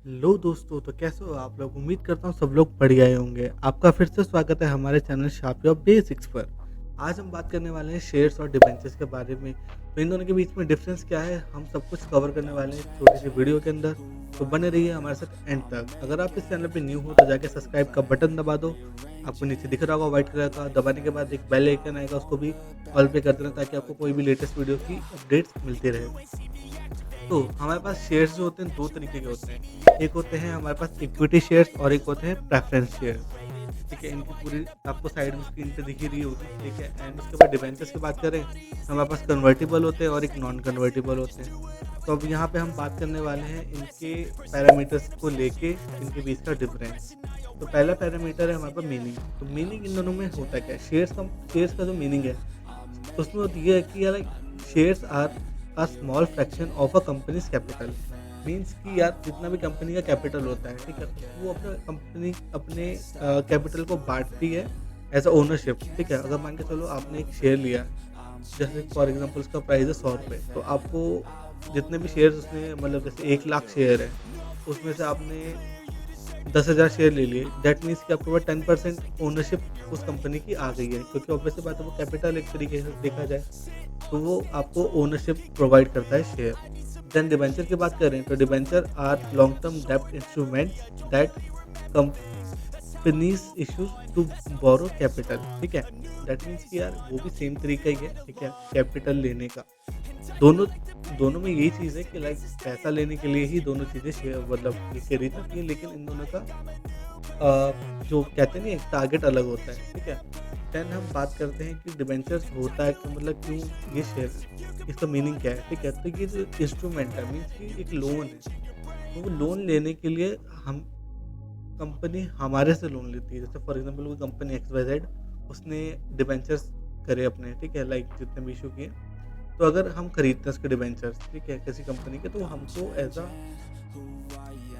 Hello दोस्तों, तो कैसे हो आप लोग? उम्मीद करता हूँ सब लोग बढ़िया ही होंगे। आपका फिर से स्वागत है हमारे चैनल शार्प योर बेसिक्स पर। आज हम बात करने वाले हैं शेयर्स और डिबेंचर्स के बारे में। तो इन दोनों के बीच में डिफरेंस क्या है, हम सब कुछ कवर करने वाले हैं छोटी सी वीडियो के अंदर। तो बने रहिए हमारे साथ एंड तक। अगर आप इस चैनल पे न्यू हो तो जाके सब्सक्राइब का बटन दबा दो। आपको नीचे दिख रहा होगा व्हाइट कलर का, दबाने के बाद एक बेल आइकन आएगा, उसको भी ऑल पे कर देना ताकि आपको कोई भी लेटेस्ट वीडियो की अपडेट्स मिलती रहे। तो हमारे पास शेयर्स जो होते हैं 2 तरीके के होते हैं। एक होते हैं हमारे पास इक्विटी शेयर्स और एक होते हैं प्रेफ़रेंस शेयर्स। ठीक है? इनकी पूरी आपको साइड में स्क्रीन पे दिख ही रही होगी, ठीक है? एंड उसके बाद डिबेंचर्स की बात करें, तो हमारे पास कन्वर्टिबल होते हैं और एक नॉन कन्वर्टिबल होते हैं। तो अब यहाँ पे हम बात करने वाले हैं इनके पैरामीटर्स को लेके, इनके बीच का डिफरेंस। तो पहला पैरामीटर है हमारे पास मीनिंग। तो मीनिंग इन दोनों में होता क्या है? शेयर्स का जो मीनिंग है, उसमें होती है कि यार shares are a small fraction of a company's capital. Means कि यार जितना भी कंपनी का कैपिटल होता है, ठीक है, वो अपने कैपिटल को बांटती है एज अ ओनरशिप। ठीक है, अगर मान के चलो आपने एक शेयर लिया, जैसे फॉर एग्जांपल उसका प्राइस है 100 रुपये, तो आपको जितने भी शेयर्स उसने, मतलब जैसे 1 लाख शेयर है, उसमें से आपने 10,000 शेयर ले लिए। दैट मीन्स कि आपके पास 10% ओनरशिप उस कंपनी की आ गई है, क्योंकि ऑब्वियस सी बात है वो कैपिटल एक तरीके से देखा जाए, तो वो आपको ओनरशिप प्रोवाइड करता है शेयर। देन डिबेंचर की बात करें तो डिबेंचर आर लॉन्ग टर्म डेब्ट instruments that companies issues to borrow capital. ठीक है, दैट मीन्स कि यार वो भी सेम तरीका ही है, ठीक है, कैपिटल लेने का। दोनों दोनों में यही चीज़ है कि लाइक पैसा लेने के लिए ही दोनों चीज़ें शेयर, मतलब ये करी जाती है, लेकिन इन दोनों का जो कहते हैं ना एक टारगेट अलग होता है। ठीक है, देन हम बात करते हैं कि डिबेंचर्स होता है कि मतलब क्यों ये शेयर, इसका मीनिंग क्या है। ठीक है, तो ये जो इंस्ट्रूमेंट है मीन्स कि एक लोन है। तो वो लोन लेने के लिए हम कंपनी हमारे से लोन लेती है। जैसे फॉर एग्जांपल कोई कंपनी एक्स वाई जेड, उसने डिबेंचर्स करे अपने, ठीक है, लाइक जितने भी इशू किए। तो अगर हम खरीदते हैं उसके डिबेंचर्स, ठीक है, किसी कंपनी के, तो वो हमको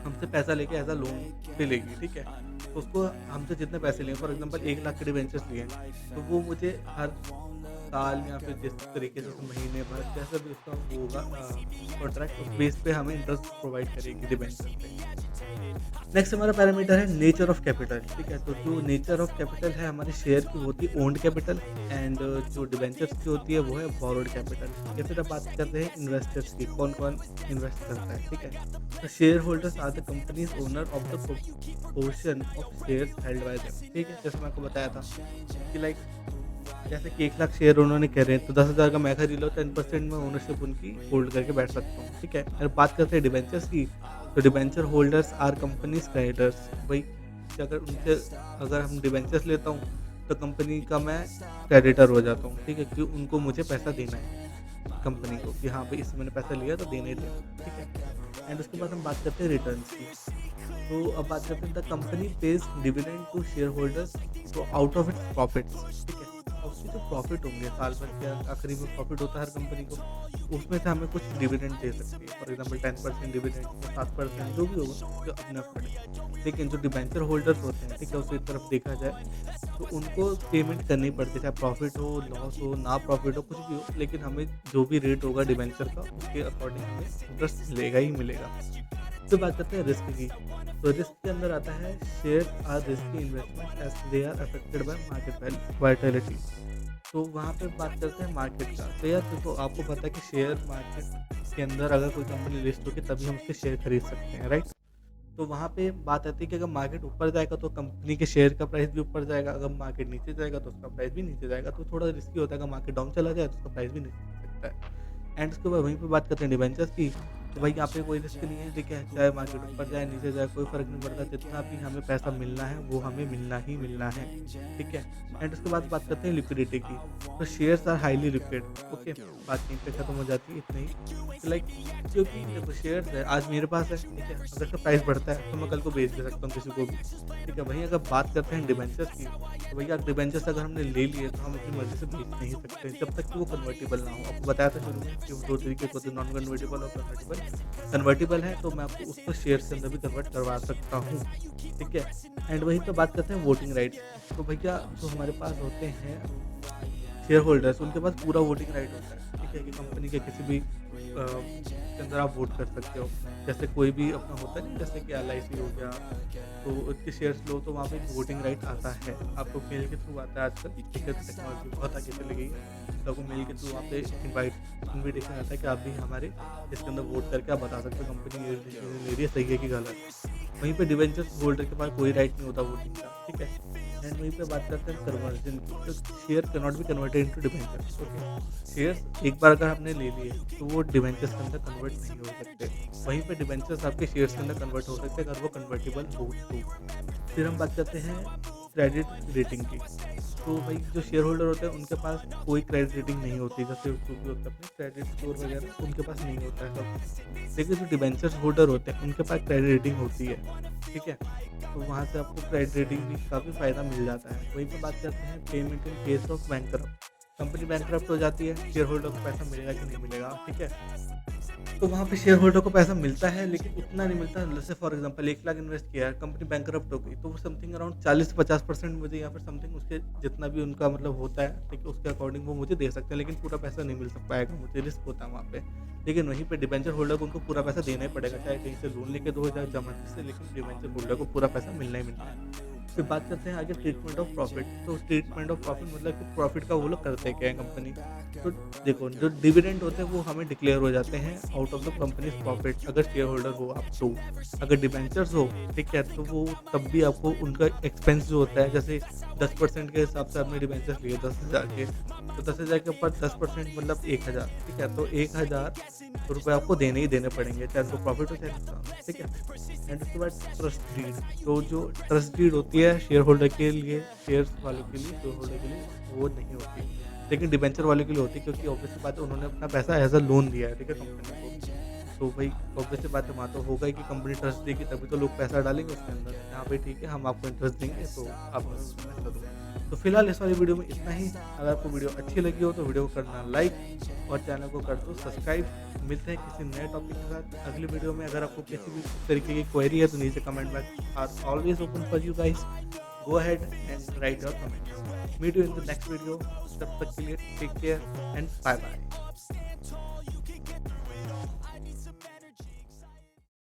हमसे पैसा लेके एज़ अ लोन पे लेगी। ठीक है, तो उसको हमसे जितने पैसे लिए, फॉर एग्जांपल 1 लाख के डिबेंचर्स लिए हैं, तो वो मुझे हर साल या फिर जिस तरीके से उस महीने भर जैसा भी उसका वो होगा कॉन्ट्रैक्ट, उस बेस पे हमें इंटरेस्ट प्रोवाइड करेगी डिबेंचर पे। नेक्स्ट हमारा पैरामीटर है नेचर ऑफ कैपिटल। ठीक है, तो जो नेचर ऑफ कैपिटल है हमारे शेयर की, वो होती है ओन्ड कैपिटल, एंड जो डिबेंचर्स की होती है वो है बोरोड कैपिटल। ठीक है, फिर अब बात करते हैं इन्वेस्टर्स की, कौन कौन इन्वेस्ट करता है। ठीक है, तो share holders are the company's owner of the portion of shares held by them. ठीक है, जैसे मैं आपको बताया था कि लाइक जैसे कि 1 लाख शेयर उन्होंने करे, तो 10,000 का मैं खरीद लो, 10% में ओनरशिप उनकी होल्ड करके बैठ सकता हूँ। ठीक है, अगर बात करते हैं डिबेंचर्स की, तो debenture holders are company's creditors. वही कि अगर हम डिबेंचर्स लेता हूँ, तो कंपनी का मैं क्रेडिटर हो जाता हूँ। ठीक है, कि उनको मुझे पैसा देना है कंपनी को, कि हाँ भाई इससे मैंने पैसा लिया तो देना ही देना। ठीक है, एंड उसके बाद हम बात करते हैं रिटर्न्स की। तो अब बात करते हैं the company pays dividend to share holders तो आउट ऑफ इट्स प्रॉफिट्स। ठीक है, और उसके जो प्रॉफिट होंगे साल भर के आखिरी में प्रॉफिट होता है हर कंपनी को, उसमें से हमें कुछ डिविडेंड दे सकती है। फॉर एग्जांपल 10% डिविडेंड या 7%, जो भी होगा उसके अपने ऊपर। लेकिन जो डिबेंचर होल्डर्स होते हैं, ठीक है, उसी तरफ देखा जाए तो उनको पेमेंट करनी पड़ती है, चाहे प्रॉफिट हो, लॉस हो, ना प्रॉफिट हो, कुछ भी हो, लेकिन हमें जो भी रेट होगा डिबेंचर का, उसके अकॉर्डिंग हमें इंटरेस्ट मिलेगा ही मिलेगा। फिर बात करते हैं रिस्क की। तो रिस्क के अंदर आता है share are risky investment as they are affected by market vitality. तो वहाँ पे बात करते हैं मार्केट का। तो यार देखो, आपको पता है कि शेयर मार्केट के अंदर अगर कोई कंपनी लिस्ट होगी तभी हम उसके शेयर खरीद सकते हैं, राइट? तो वहाँ पे बात आती है कि अगर मार्केट ऊपर जाएगा तो कंपनी के शेयर का प्राइस भी ऊपर जाएगा, अगर मार्केट नीचे जाएगा तो उसका प्राइस भी नीचे जाएगा। तो थोड़ा रिस्की होता है, अगर मार्केट डाउन चला जाए तो उसका प्राइस भी नीचे जा सकता है। एंड उसके बाद वहीं पे बात करते हैं डिबेंचर्स की। तो भाई यहाँ पे कोई रिस्क नहीं है, ठीक है, चाहे मार्केट ऊपर जाए नीचे जाए कोई फ़र्क नहीं पड़ता, जितना भी हमें पैसा मिलना है वो हमें मिलना ही मिलना है। ठीक है, एंड उसके बाद बात करते हैं लिक्विडिटी की। तो shares are highly liquid. Okay, बात यहीं पे खत्म हो जाती है, इतना ही। लाइक क्योंकि देखो शेयर्स है, आज मेरे पास है, ठीक है, अगर इसका प्राइस बढ़ता है तो मैं कल को बेच दे सकता हूँ किसी को भी। ठीक है, वहीं अगर बात करते हैं डिबेंचर्स की, तो भैया डिबेंचर्स अगर हमने ले लिए तो हम अपनी मर्ज़ी से बेच नहीं सकते जब तक कि वो कन्वर्टिबल ना हो। आपको बताया था शुरू में कि वो 2 तरीके के होते हैं, नॉन कन्वर्टिबल और कन्वर्टिबल। कन्वर्टिबल है तो मैं आपको उसको शेयर्स के अंदर भी कन्वर्ट करवा सकता हूँ। ठीक है, एंड वहीं पे बात करते हैं वोटिंग राइट्स। तो भैया जो हमारे पास होते हैं शेयर होल्डर्स, उनके पास पूरा वोटिंग राइट होता है। ठीक है, कि कंपनी के किसी भी उसके अंदर आप वोट कर सकते हो। जैसे कोई भी अपना होता है ना, जैसे कि एलआईसी हो गया, तो उसके शेयर्स लो तो वहाँ पे एक वोटिंग राइट आता है। आपको मेल के थ्रू आता है आजकल, ठीक है, टेक्नोलॉजी बहुत आगे चली गई है। तो आपको मेल के थ्रू वहाँ पे इन्विटेशन आता है कि आप भी हमारे इसके अंदर वोट करके आप बता सकते हो कंपनी ये डिसीजन ले रही है, सही है कि गलत। वहीं पे डिवेंचर्स होल्डर के पास कोई राइट नहीं होता वोटिंग का, ठीक है। एंड वहीं पे बात करते हैं कन्वर्जन की, तो share can not be converted into debentures, okay. Shares एक बार अगर आपने ले लिए तो वो डिवेंचर्स के अंदर कन्वर्ट नहीं हो सकते। वहीं पे डिवेंचर्स आपके शेयर्स के अंदर कन्वर्ट हो सकते हैं अगर वो कन्वर्टेबल हो तो। फिर हम बात करते हैं क्रेडिट रेटिंग की। तो भाई जो शेयर होल्डर होते हैं उनके पास कोई क्रेडिट रेटिंग नहीं होती, जैसे जो भी होता है अपने क्रेडिट स्कोर वगैरह उनके पास नहीं होता है सब। लेकिन जो डिबेंचर्स होल्डर होते हैं उनके पास क्रेडिट रेटिंग होती है, ठीक है। तो वहाँ से आपको क्रेडिट रेटिंग भी काफ़ी फ़ायदा मिल जाता है। वहीं पे बात करते हैं payment in case of bankrupt. Company bankrupt हो जाती है, शेयर होल्डर को पैसा मिलेगा कि नहीं मिलेगा, ठीक है। तो वहाँ पे शेयर होल्डर को पैसा मिलता है, लेकिन उतना नहीं मिलता। जैसे फॉर एग्जांपल 1 लाख इन्वेस्ट किया है, कंपनी बैंकरप्ट हो गई, तो वो समथिंग अराउंड 40 से 50% मुझे, या फिर समथिंग उसके जितना भी उनका मतलब होता है, ठीक है, उसके अकॉर्डिंग वो मुझे दे सकते हैं, लेकिन पूरा पैसा नहीं मिल सक पाएगा मुझे, रिस्क होता है वहाँ पे। लेकिन वहीं पे डिबेंचर होल्डर को उनको पूरा पैसा देना ही पड़ेगा, चाहे कहीं से लोन लेके दो, चाहे जमानत से, लेकिन डिबेंचर होल्डर को पूरा पैसा मिलना ही मिलना है। फिर बात करते हैं आगे ट्रीटमेंट ऑफ प्रॉफिट। तो ट्रीटमेंट ऑफ प्रॉफिट मतलब कि प्रॉफिट का वो लोग करते क्या है कंपनी। तो देखो, जो डिविडेंड होते हैं वो हमें डिक्लेयर हो जाते हैं out of the companies profit, अगर शेयर होल्डर हो आप तो। अगर डिबेंचर्स हो, ठीक है, तो वो तब भी आपको उनका एक्सपेंस जो होता है, जैसे 10% के हिसाब से आपने डिबेंचर्स लिए 10,000 के, तो 10,000 के ऊपर 10% मतलब 1,000, ठीक है। तो 1,000 रुपये आपको देने ही देने पड़ेंगे, चाहे तो प्रॉफिट हो चाहे नुकसान, ठीक है। एंड उसके बाद ट्रस्ट डीड। तो जो ट्रस्ट डीड होती है शेयर होल्डर के लिए, शेयर्स वालों के लिए, शेयर होल्डर के लिए वो नहीं होती, लेकिन डिबेंचर वाले के लिए होती है, क्योंकि ऑब्वियसली बात है उन्होंने अपना पैसा एज अ लोन दिया है, ठीक है, कंपनी को। तो भाई ऑब्वियसली बात है, वहाँ तो होगा ही कि कंपनी ट्रस्ट देगी तभी तो लोग पैसा डालेंगे उसके अंदर। यहाँ पे ठीक है, हम आपको इंटरेस्ट देंगे तो आप उसमें पैसा दो। तो फिलहाल इस वाली वीडियो में इतना ही। अगर आपको वीडियो अच्छी लगी हो तो वीडियो को करना लाइक और चैनल को कर दो सब्सक्राइब। मिलते हैं किसी नए टॉपिक के साथ अगली वीडियो में। अगर आपको किसी भी तरीके की क्वेरी है तो नीचे comment box are always open for you guys. Go ahead and write your comments. Meet you in the next video. तब तक के लिए take care and bye bye.